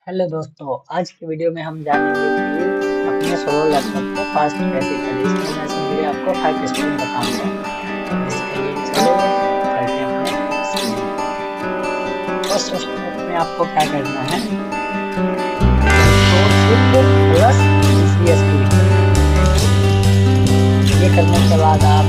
Hello दोस्तों, आज की वीडियो में हम जानेंगे कि अपने सोलो लैपटॉप को फास्ट कैसे करें। इसमें मैं सिंपली आपको 5 स्टेप बताऊंगा। इसके लिए चलते हैं अपने स्क्रीन पर। फर्स्ट स्टेप में आपको क्या करना है, कंट्रोल शिफ्ट प्लस ये करने के बाद आप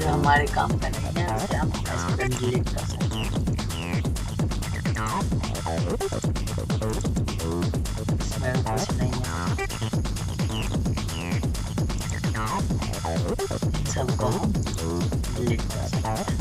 हमारे काम का नहीं है, इसे हम ऐसे डिलीट कर सकते हैं। इसमें कुछ नहीं है, सबको हम डिलीट कर सकते हैं।